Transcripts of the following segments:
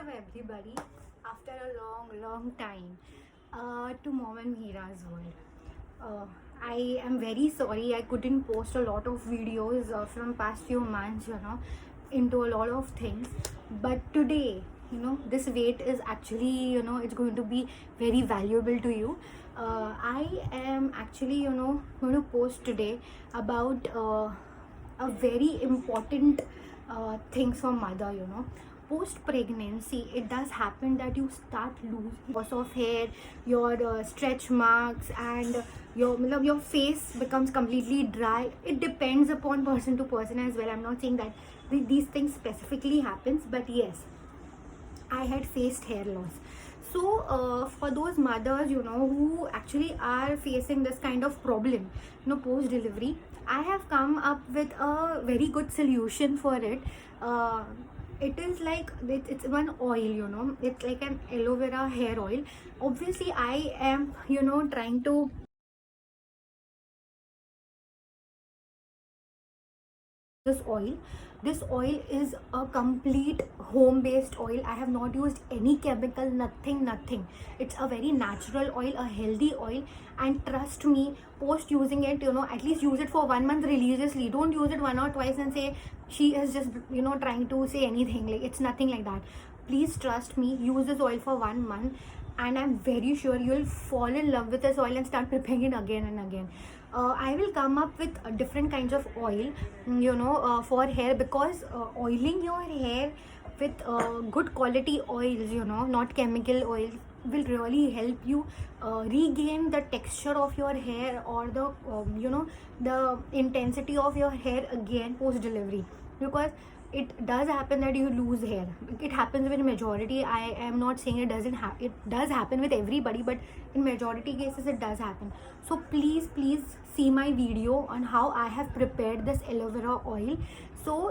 Welcome everybody after a long time to Mom and Mira's world. I am very sorry I couldn't post a lot of videos from past few months, into a lot of things. But today, this wait is actually, it's going to be very valuable to you. I am actually, going to post today about a very important things for mother. Post pregnancy it does happen that you start losing loss of hair, your stretch marks, and your face becomes completely dry. It depends upon person to person as well. I'm not saying that these things specifically happens, but yes, I had faced hair loss. So for those mothers, who actually are facing this kind of problem, post delivery, I have come up with a very good solution for it. It is like it's one oil, it's like an aloe vera hair oil. Obviously, I am, trying to this oil is a complete home based oil. I have not used any chemical, nothing. It's a very natural oil, a healthy oil, and trust me, post using it, at least use it for 1 month religiously. Don't use it one or twice and say she is just trying to say anything. Like, it's nothing like that. Please trust me, use this oil for 1 month, and I'm very sure you'll fall in love with this oil and start preparing it again and again. I will come up with different kinds of oil, for hair, because oiling your hair with good quality oils, not chemical oils, will really help you regain the texture of your hair, or the intensity of your hair again post delivery. Because it does happen that you lose hair. It happens with majority. I am not saying it doesn't it does happen with everybody, but in majority cases it does happen. So please see my video on how I have prepared this aloe vera oil. So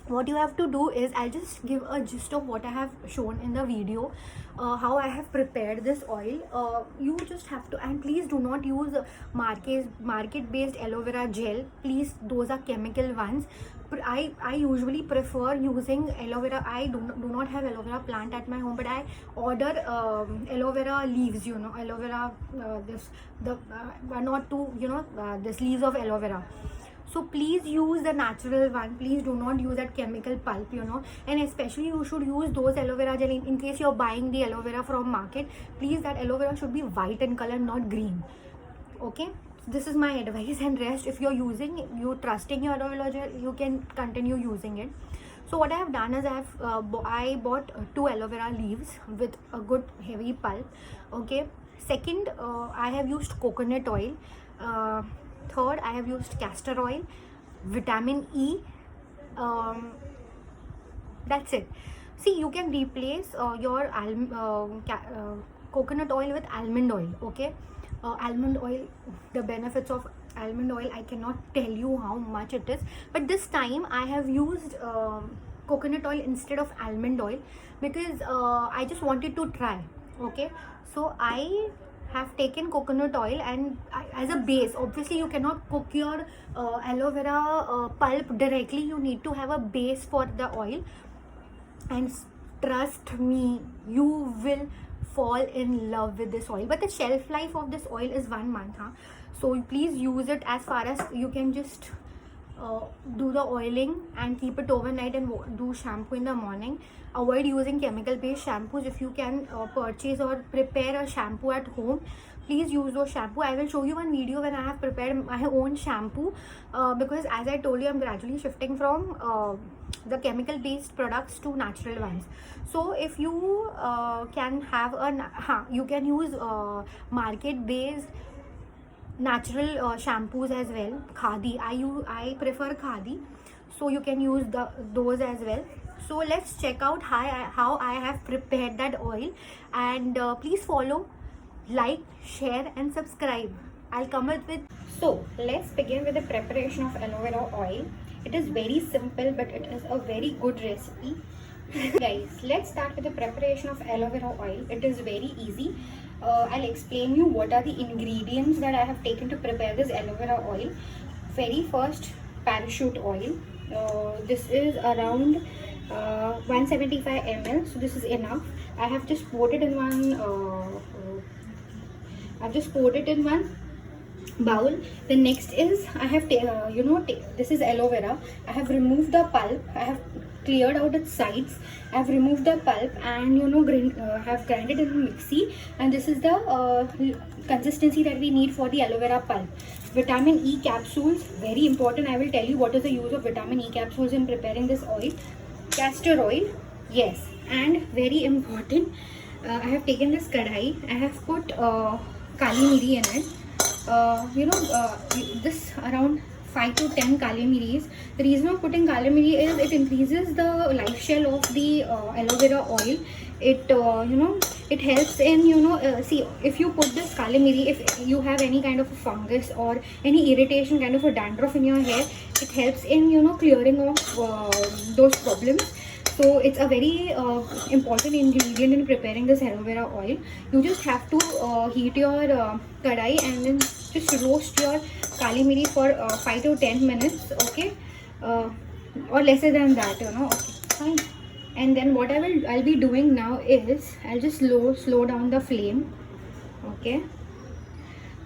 what you have to do is, I'll just give a gist of what I have shown in the video, how I have prepared this oil. You just have to, and please do not use market based aloe vera gel. Please, those are chemical ones. I usually prefer using aloe vera. I do not have aloe vera plant at my home, but I order aloe vera leaves, aloe vera, one or two, this leaves of aloe vera. So please use the natural one. Please do not use that chemical pulp, and especially you should use those aloe vera gel in case you're buying the aloe vera from market. Please, that aloe vera should be white in color, not green. Okay, this is my advice, and rest, if you're trusting your aloe vera gel, you can continue using it. So what I have done is I bought 2 aloe vera leaves with a good heavy pulp. Okay, second, I have used coconut oil. Third, I have used castor oil, vitamin E. That's it. See, you can replace your coconut oil with almond oil. Okay, almond oil, the benefits of almond oil, I cannot tell you how much it is. But this time I have used coconut oil instead of almond oil, because I just wanted to try. Okay, so I have taken coconut oil, and as a base, obviously you cannot cook your aloe vera pulp directly. You need to have a base for the oil, and trust me, you will fall in love with this oil. But the shelf life of this oil is 1 month, so please use it as far as you can. Just do the oiling and keep it overnight, and do shampoo in the morning. Avoid using chemical based shampoos. If you can purchase or prepare a shampoo at home, please use those shampoo. I will show you one video when I have prepared my own shampoo, because as I told you, I'm gradually shifting from the chemical based products to natural ones. So if you can have you can use market based natural shampoos as well. Khadi, I prefer khadi, so you can use those as well. So let's check out how I have prepared that oil, and please follow, like, share and subscribe. I'll come up with. So let's begin with the preparation of aloe vera oil. It is very simple, but it is a very good recipe. Guys, let's start with the preparation of aloe vera oil. It is very easy. I'll explain you what are the ingredients that I have taken to prepare this aloe vera oil. Very first, parachute oil. This is around 175 ml, so this is enough. I have just poured it in one I've just poured it in one bowl. The next is I have this is aloe vera. I have removed the pulp. I have cleared out its sides. I have removed the pulp and have grinded it in mixie, and this is the consistency that we need for the aloe vera pulp. Vitamin E capsules, very important. I will tell you what is the use of vitamin E capsules in preparing this oil. Castor oil, yes, and very important, I have taken this kadai. I have put kali miri in it. This around 5 to 10 kali miris. The reason of putting kali miri is it increases the life shell of the aloe vera oil. It it helps in see, if you put this kali miri, if you have any kind of a fungus or any irritation, kind of a dandruff in your hair, it helps in clearing of those problems. So it's a very important ingredient in preparing this aloe vera oil. You just have to heat your kadai and then just roast your kali miri for 5 to 10 minutes, okay, or lesser than that, okay, fine. And then what I'll be doing now is I'll just slow down the flame, okay.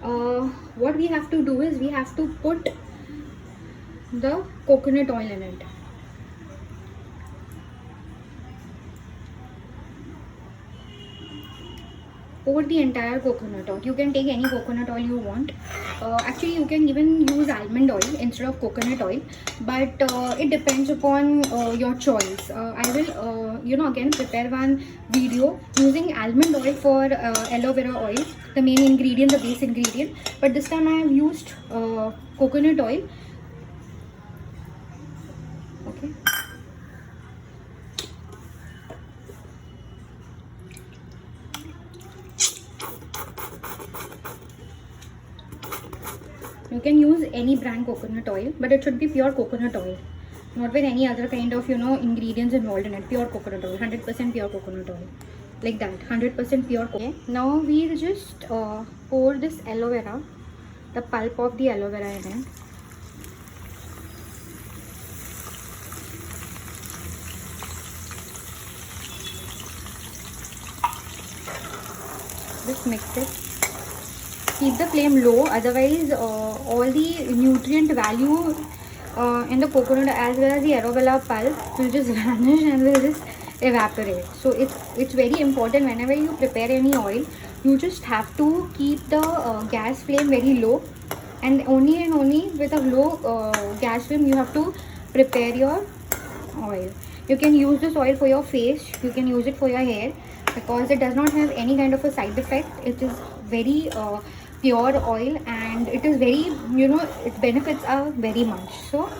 What we have to do is we have to put the coconut oil in it. Pour the entire coconut oil. You can take any coconut oil you want. Actually, you can even use almond oil instead of coconut oil, but it depends upon your choice. I will, again prepare one video using almond oil for aloe vera oil, the main ingredient, the base ingredient. But this time I have used coconut oil. Okay. You can use any brand coconut oil, but it should be pure coconut oil, not with any other kind of ingredients involved in it. Pure coconut oil, 100% pure coconut oil, like that, 100% pure. Okay, now we'll just pour this aloe vera, the pulp of the aloe vera in it. Just mix it. Keep the flame low, otherwise all the nutrient value in the coconut as well as the aloe vera pulp will just vanish and will just evaporate. So it's very important whenever you prepare any oil, you just have to keep the gas flame very low, and only with a low gas flame you have to prepare your oil. You can use this oil for your face, you can use it for your hair, because it does not have any kind of a side effect. It is very pure oil, and it is very, its benefits are very much. So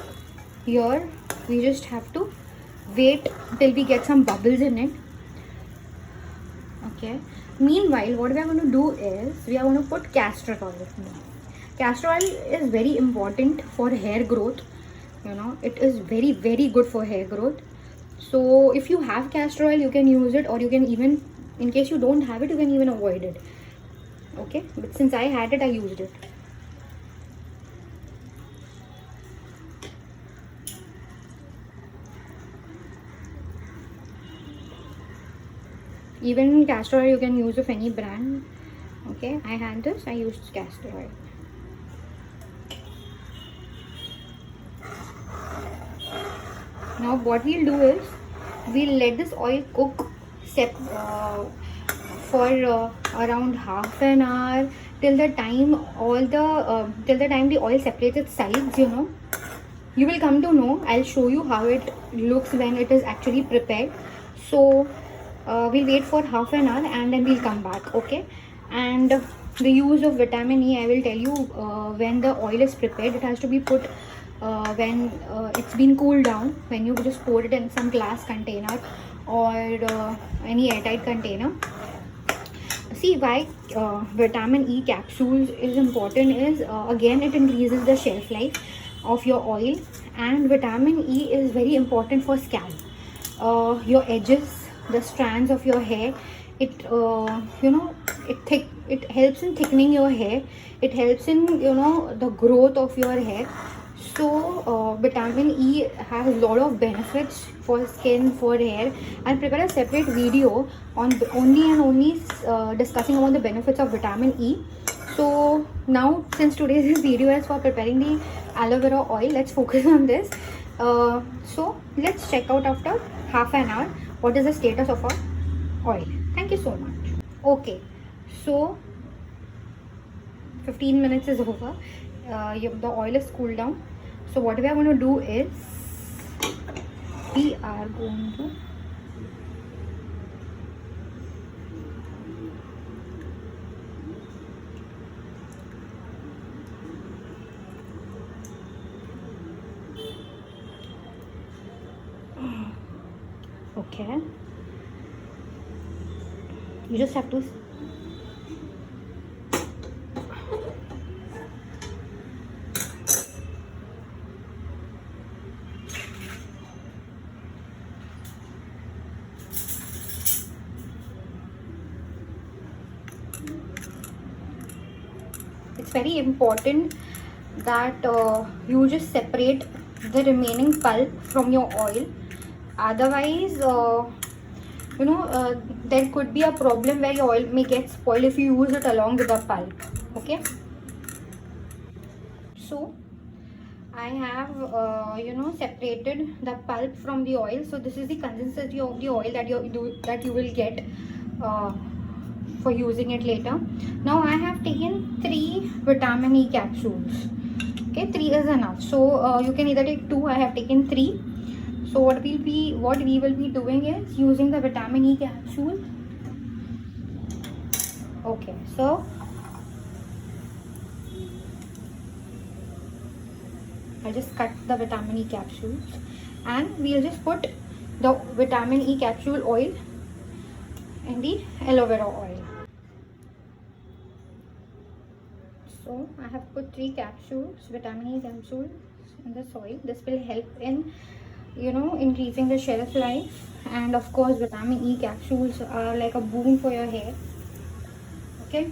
here we just have to wait till we get some bubbles in it. Okay, meanwhile what we are going to do is we are going to put castor oil. Castor oil is very important for hair growth. It is very, very good for hair growth. So if you have castor oil, you can use it, or you can even, in case you don't have it, you can even avoid it. Okay, but since I had it, I used it. Even castor oil you can use of any brand. Okay, I had this, I used castor oil. Now what we'll do is we'll let this oil cook for around half an hour, till the time the oil separates its sides. You will come to know. I'll show you how it looks when it is actually prepared. So we'll wait for half an hour and then we'll come back. Okay, and the use of vitamin E, I will tell you when the oil is prepared. It has to be put when it's been cooled down, when you just pour it in some glass container or any airtight container. See why vitamin E capsules is important is again, it increases the shelf life of your oil, and vitamin E is very important for scalp, your edges, the strands of your hair. It it helps in thickening your hair. It helps in the growth of your hair. So vitamin E has a lot of benefits for skin, for hair. I'll prepare a separate video on only discussing about the benefits of vitamin E. So now, since today's video is for preparing the aloe vera oil, let's focus on this. So let's check out after half an hour what is the status of our oil. Thank you so much. Okay, so 15 minutes is over. The oil is cooled down. So what we are going to do is we are going to okay, you just have to it's very important that you just separate the remaining pulp from your oil. Otherwise there could be a problem where your oil may get spoiled if you use it along with the pulp. Okay, so I have separated the pulp from the oil. So this is the consistency of the oil that you will get for using it later. Now I have taken 3 vitamin E capsules. Okay, 3 is enough. So you can either take 2. I have taken 3. So what we will be doing is using the vitamin E capsule. Okay, so I just cut the vitamin E capsules and we'll just put the vitamin E capsule oil in the aloe vera oil. So I have put 3 capsules, vitamin E capsules in the soil. This will help in increasing the shelf life, and of course vitamin E capsules are like a boon for your hair. Okay,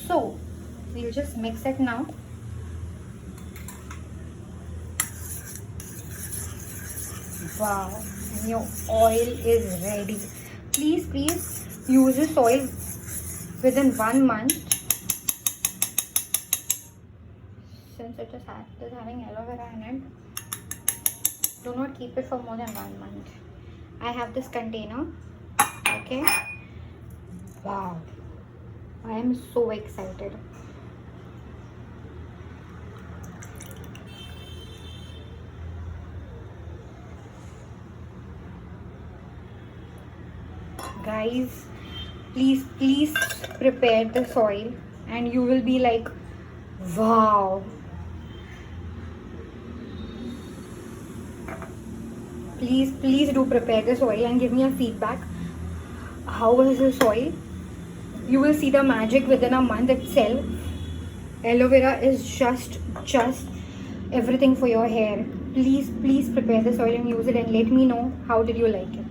so we'll just mix it now. Wow, and your oil is ready. Please use this oil within 1 month, since it is having aloe vera in it. Do not keep it for more than 1 month. I have this container. Okay, wow, I am so excited. Guys, please prepare this oil and you will be like, wow. Please do prepare this oil and give me a feedback. How is this oil? You will see the magic within a month itself. Aloe vera is just everything for your hair. Please prepare this oil and use it and let me know how did you like it.